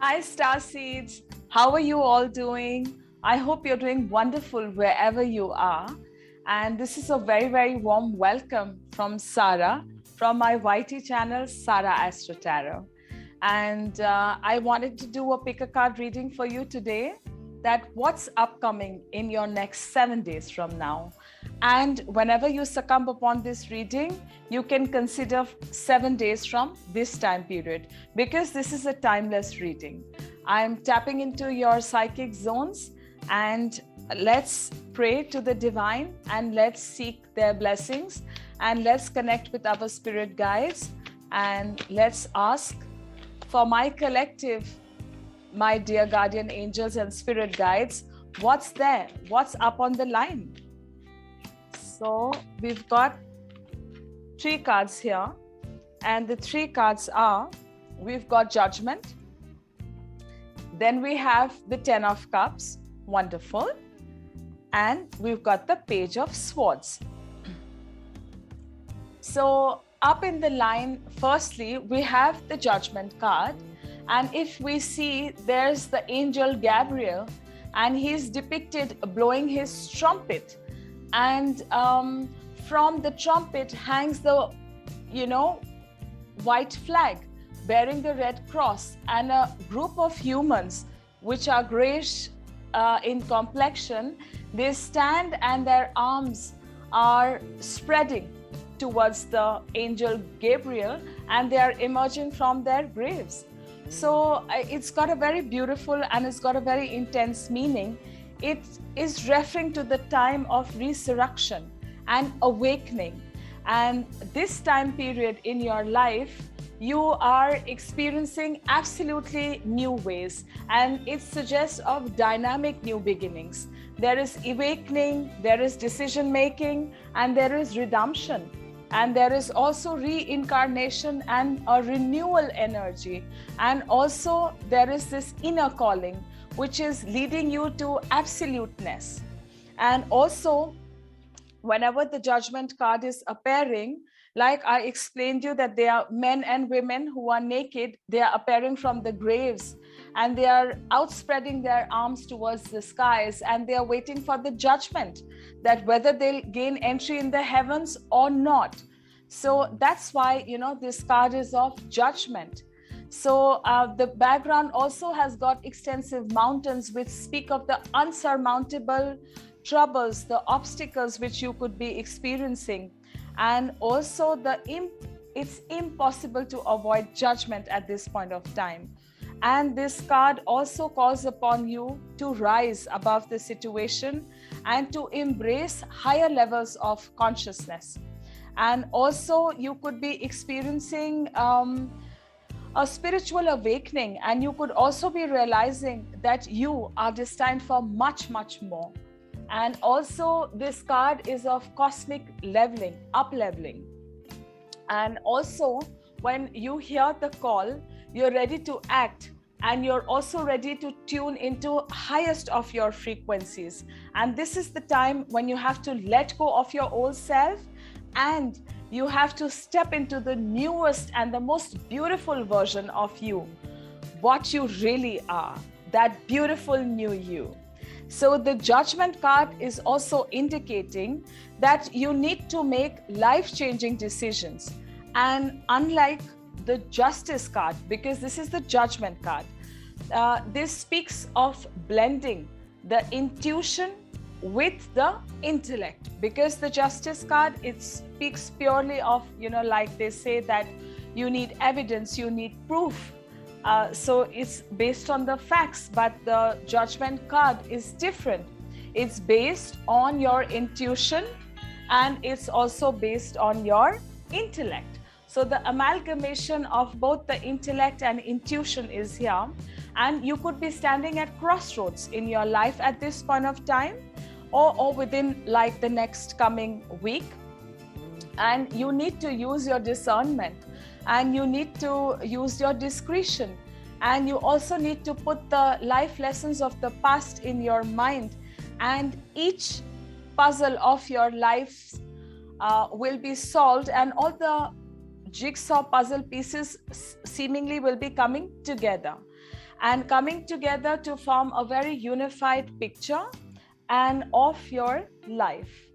Hi, StarSeeds. How are you all doing? I hope you're doing wonderful wherever you are. And this is a very, very warm welcome from Sara from my YT channel, Sara ASTROTAROT. And I wanted to do a pick a card reading for you today, that what's upcoming in your next 7 days from now. And whenever you succumb upon this reading, you can consider 7 days from this time period, because this is a timeless reading. I'm tapping into your psychic zones, and let's pray to the divine and let's seek their blessings, and let's connect with our spirit guides, and let's ask for my collective, my dear guardian angels and spirit guides, what's there? What's up on the line? So we've got 3 cards here, and the 3 cards are, we've got Judgment, then we have the 10 of Cups, wonderful, and we've got the Page of Swords. So up in the line, firstly, we have the Judgment card, and if we see, there's the angel Gabriel, and he's depicted blowing his trumpet, and from the trumpet hangs the, white flag bearing the red cross, and a group of humans which are grayish in complexion, they stand and their arms are spreading towards the angel Gabriel, and they are emerging from their graves. So it's got a very beautiful and it's got a very intense meaning. It is referring to the time of resurrection and awakening. And this time period in your life, you are experiencing absolutely new ways, and it suggests of dynamic new beginnings. There is awakening, there is decision making, and there is redemption. And there is also reincarnation and a renewal energy. And also there is this inner calling, which is leading you to absoluteness. And also, whenever the Judgment card is appearing, like I explained you, that they are men and women who are naked, they are appearing from the graves, and they are outspreading their arms towards the skies, and they are waiting for the judgment, that whether they'll gain entry in the heavens or not. So that's why, this card is of judgment. So the background also has got extensive mountains which speak of the unsurmountable troubles, the obstacles which you could be experiencing. And also it's impossible to avoid judgment at this point of time. And this card also calls upon you to rise above the situation and to embrace higher levels of consciousness. And also you could be experiencing a spiritual awakening, and you could also be realizing that you are destined for much, much more. And also this card is of cosmic leveling, up-leveling. And also when you hear the call, you're ready to act, and you're also ready to tune into highest of your frequencies. And this is the time when you have to let go of your old self, and you have to step into the newest and the most beautiful version of you, what you really are, that beautiful new you. So the Judgment card is also indicating that you need to make life-changing decisions. And unlike the Justice card, because this is the Judgment card, this speaks of blending the intuition with the intellect, because the Justice card, it speaks purely of, like they say that you need evidence, you need proof. So it's based on the facts, but the Judgment card is different. It's based on your intuition, and it's also based on your intellect. So the amalgamation of both the intellect and intuition is here, and you could be standing at crossroads in your life at this point of time, or within like the next coming week. And you need to use your discernment, and you need to use your discretion, and you also need to put the life lessons of the past in your mind, and each puzzle of your life will be solved, and all the jigsaw puzzle pieces seemingly will be coming together. and coming together to form a very unified picture and of your life.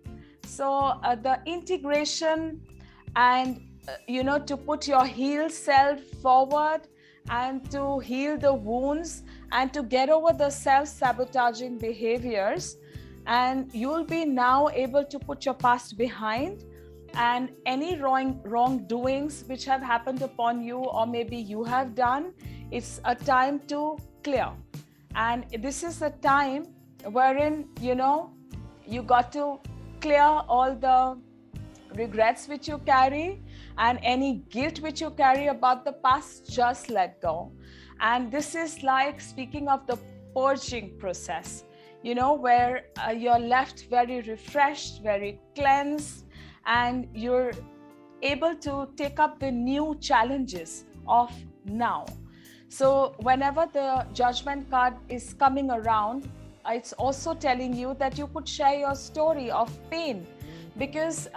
So the integration and to put your healed self forward and to heal the wounds and to get over the self-sabotaging behaviors, and you'll be now able to put your past behind and any wrongdoings which have happened upon you or maybe you have done. It's a time to clear, and this is a time wherein you got to clear all the regrets which you carry and any guilt which you carry about the past. Just let go. And this is like speaking of the purging process, where you're left very refreshed, very cleansed, and you're able to take up the new challenges of now. So whenever the judgment card is coming around, it's also telling you that you could share your story of pain, because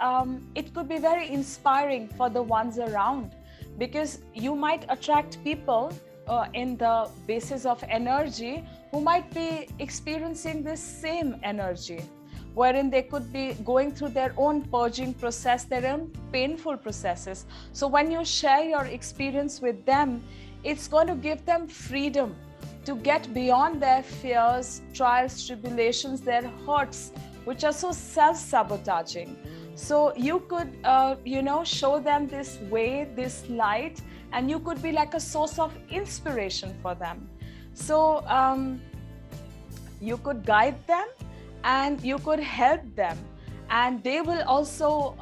it could be very inspiring for the ones around, because you might attract people in the basis of energy who might be experiencing this same energy, wherein they could be going through their own purging process, their own painful processes. So when you share your experience with them, it's going to give them freedom to get beyond their fears, trials, tribulations, their hurts, which are so self-sabotaging. So you could, show them this way, this light, and you could be like a source of inspiration for them. So you could guide them and you could help them. And they will also,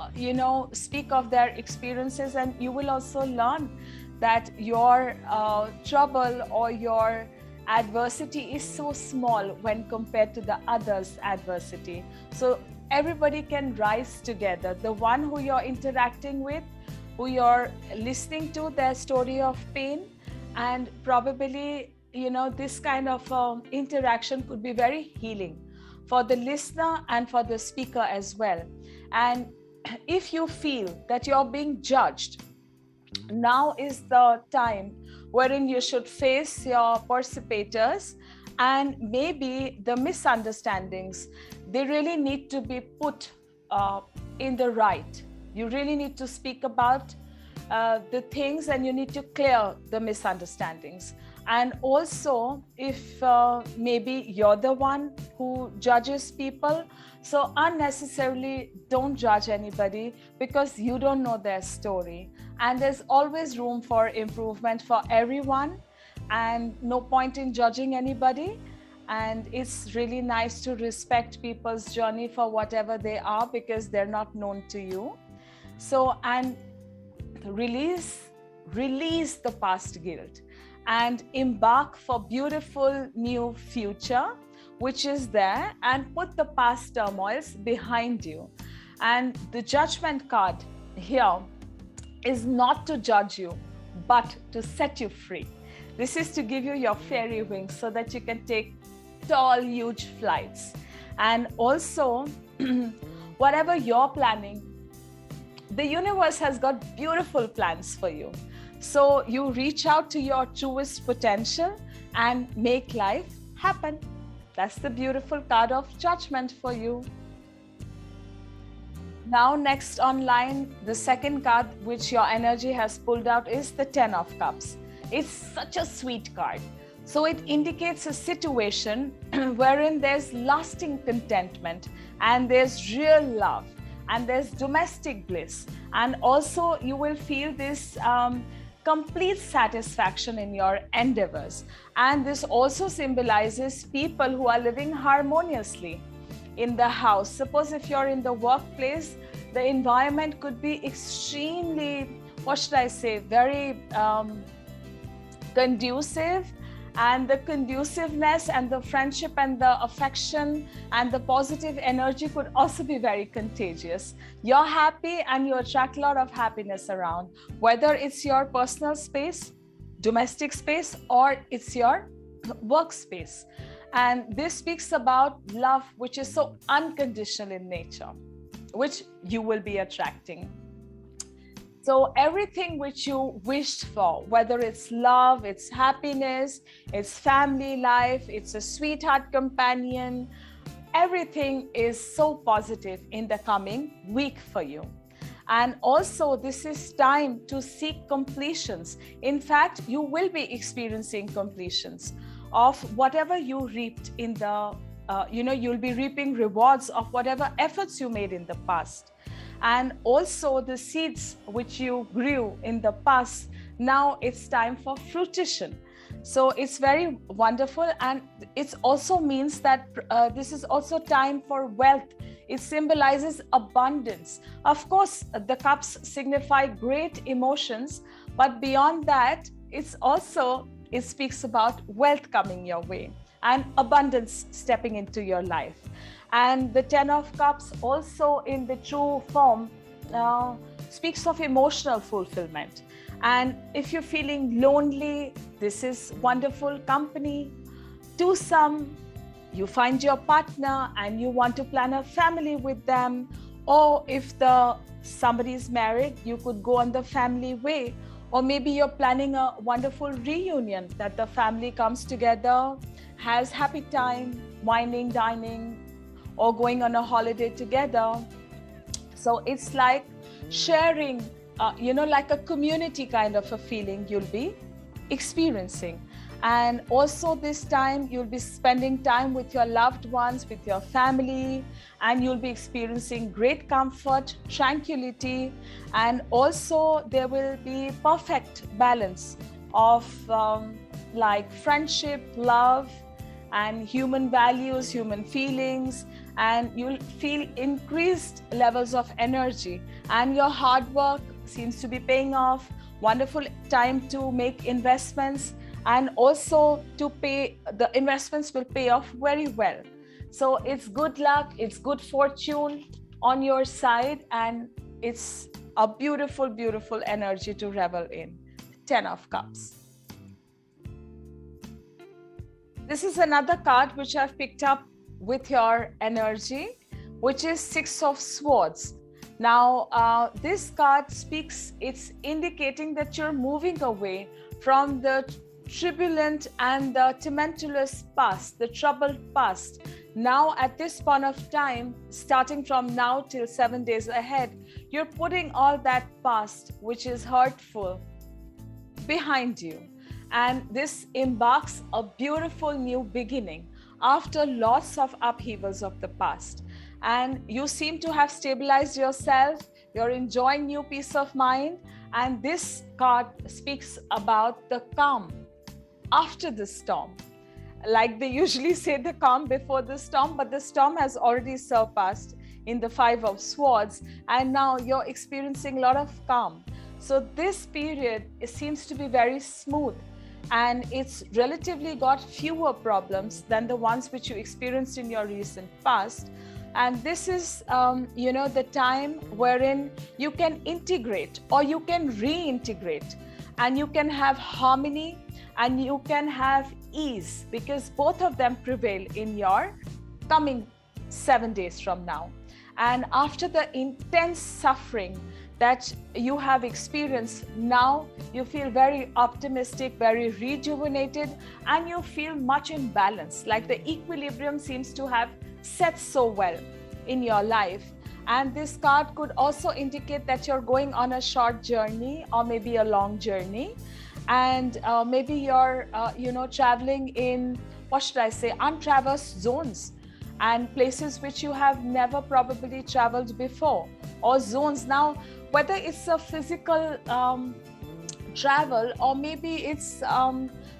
speak of their experiences, and you will also learn that your trouble or your adversity is so small when compared to the others' adversity. So everybody can rise together. The one who you're interacting with, who you're listening to their story of pain, and probably, this kind of interaction could be very healing for the listener and for the speaker as well. And if you feel that you're being judged, now is the time wherein you should face your perpetrators, and maybe the misunderstandings, they really need to be put in the right. You really need to speak about the things, and you need to clear the misunderstandings. And also, if maybe you're the one who judges people, so unnecessarily don't judge anybody, because you don't know their story. And there's always room for improvement for everyone, and no point in judging anybody. And it's really nice to respect people's journey for whatever they are, because they're not known to you. So, and release the past guilt and embark for beautiful new future which is there, and put the past turmoils behind you. And the judgment card here is not to judge you, but to set you free. This is to give you your fairy wings so that you can take tall, huge flights. And also, whatever you're planning, the universe has got beautiful plans for you. So you reach out to your truest potential and make life happen. That's the beautiful card of judgment for you. Now, next online, the second card which your energy has pulled out is the 10 of Cups. It's such a sweet card. So it indicates a situation wherein there's lasting contentment, and there's real love, and there's domestic bliss. And also you will feel this complete satisfaction in your endeavors. And this also symbolizes people who are living harmoniously in the house. Suppose if you're in the workplace, the environment could be extremely, very conducive, and the conduciveness and the friendship and the affection and the positive energy could also be very contagious. You're happy and you attract a lot of happiness around, whether it's your personal space, domestic space, or it's your workspace. And this speaks about love, which is so unconditional in nature, which you will be attracting. So everything which you wished for, whether it's love, it's happiness, it's family life, it's a sweetheart companion, everything is so positive in the coming week for you. And also, this is time to seek completions. In fact, you will be experiencing completions of whatever you reaped in the, you'll be reaping rewards of whatever efforts you made in the past. And also the seeds which you grew in the past, now it's time for fruition. So it's very wonderful. And it also means that this is also time for wealth. It symbolizes abundance. Of course, the cups signify great emotions, but beyond that, it speaks about wealth coming your way and abundance stepping into your life. And the Ten of Cups also in the true form speaks of emotional fulfillment. And if you're feeling lonely, this is wonderful company. To some, you find your partner and you want to plan a family with them. Or if somebody is married, you could go on the family way. Or maybe you're planning a wonderful reunion, that the family comes together, has happy time, wining, dining, or going on a holiday together. So it's like sharing, like a community kind of a feeling you'll be experiencing. And also this time you'll be spending time with your loved ones, with your family, and you'll be experiencing great comfort, tranquility, and also there will be perfect balance of like friendship, love, and human values, human feelings, and you'll feel increased levels of energy, and your hard work seems to be paying off. Wonderful time to make investments, and also to pay, the investments will pay off very well. So it's good luck, it's good fortune on your side, and it's a beautiful, beautiful energy to revel in. Ten of Cups. This is another card which I've picked up with your energy, which is Six of Swords. Now, this card speaks, it's indicating that you're moving away from the turbulent and the tumultuous past, the troubled past. Now, at this point of time, starting from now till 7 days ahead, you're putting all that past, which is hurtful, behind you. And this embarks a beautiful new beginning after lots of upheavals of the past. And you seem to have stabilized yourself, you're enjoying new peace of mind. And this card speaks about the calm after the storm. Like they usually say, the calm before the storm, but the storm has already surpassed in the Five of Swords, and now you're experiencing a lot of calm. So this period, it seems to be very smooth, and it's relatively got fewer problems than the ones which you experienced in your recent past. And this is, the time wherein you can integrate or you can reintegrate, and you can have harmony and you can have ease, because both of them prevail in your coming 7 days from now. And after the intense suffering that you have experienced, now you feel very optimistic, very rejuvenated, and you feel much in balance, like the equilibrium seems to have set so well in your life. And this card could also indicate that you're going on a short journey or maybe a long journey, and maybe you're traveling in, what should I say, untraversed zones and places which you have never probably traveled before, or zones. Now, whether it's a physical travel, or maybe it's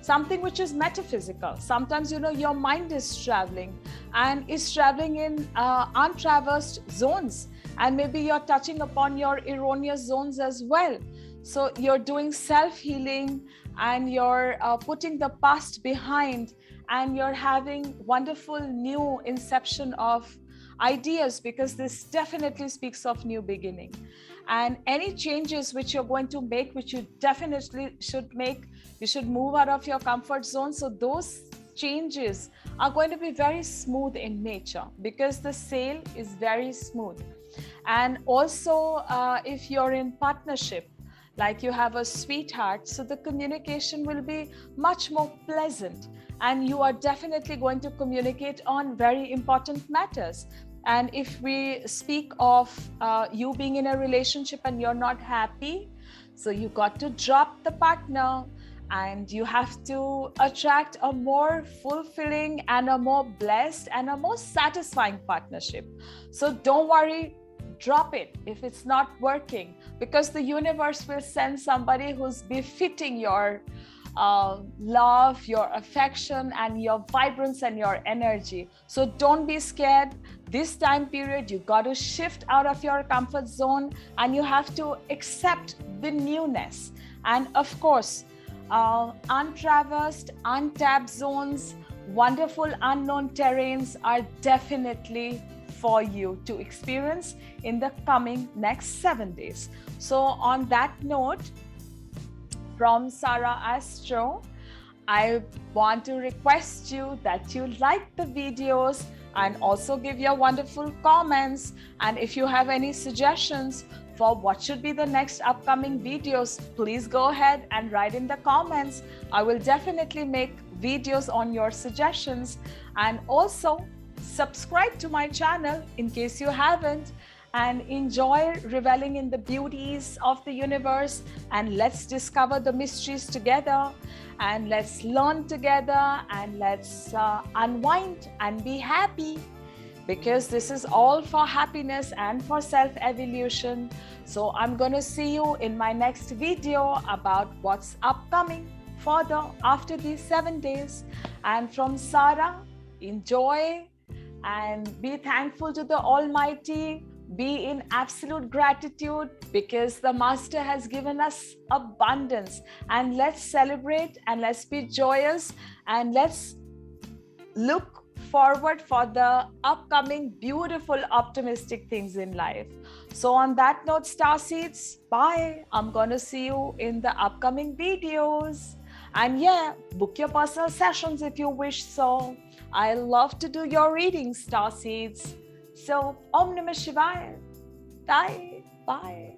something which is metaphysical. Sometimes, your mind is traveling, and is traveling in untraversed zones, and maybe you're touching upon your erroneous zones as well. So you're doing self-healing, and you're putting the past behind, and you're having wonderful new inception of ideas, because this definitely speaks of new beginning. And any changes which you're going to make, which you definitely should make, you should move out of your comfort zone. So those changes are going to be very smooth in nature, because the sail is very smooth. And also if you're in partnership, like you have a sweetheart. So the communication will be much more pleasant, and you are definitely going to communicate on very important matters. And if we speak of you being in a relationship and you're not happy, so you got to drop the partner, and you have to attract a more fulfilling and a more blessed and a more satisfying partnership. So don't worry, drop it if it's not working, because the universe will send somebody who's befitting your love, your affection, and your vibrance and your energy. So don't be scared. This time period, you got to shift out of your comfort zone, and you have to accept the newness. And of course, untraversed, untapped zones, wonderful unknown terrains are definitely for you to experience in the coming next 7 days. So on that note, from Sara Astro, I want to request you that you like the videos and also give your wonderful comments. And if you have any suggestions for what should be the next upcoming videos, please go ahead and write in the comments. I will definitely make videos on your suggestions. And also subscribe to my channel in case you haven't, and enjoy reveling in the beauties of the universe. And let's discover the mysteries together, and let's learn together, and let's unwind and be happy, because this is all for happiness and for self-evolution. So I'm going to see you in my next video about what's upcoming further after these 7 days. And from Sara, enjoy and be thankful to the Almighty. Be in absolute gratitude, because the Master has given us abundance. And let's celebrate, and let's be joyous, and let's look forward for the upcoming beautiful, optimistic things in life. So on that note, StarSeeds, bye. I'm going to see you in the upcoming videos. And yeah, book your personal sessions if you wish so. I love to do your readings, StarSeeds. So, Om Namah Shivaya. Bye. Bye.